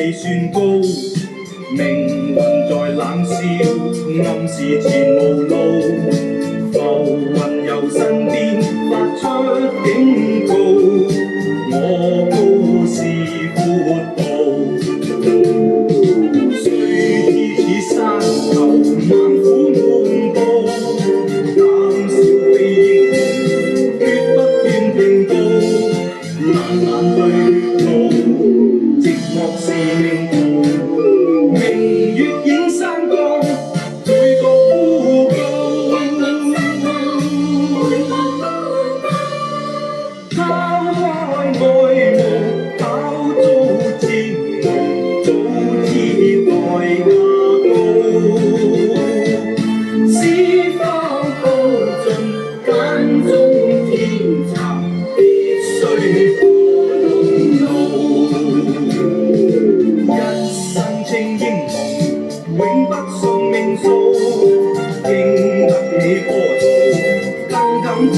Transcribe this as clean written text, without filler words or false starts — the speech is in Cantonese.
未算高，命運在冷笑，暗示前無路。浮雲由身邊發出警告，我高是闊步。雖知此山頭萬苦滿布，膽小非英雄，決不願停步。懶懶對路，寂寞是命途。明月映山崗，每個孤島。拋開愛慕，跑遭前路，早知代價高。絲花高盡，間中天殘，必須過濃路。一生稱英雄，永不信命數，經得起波濤，更敢自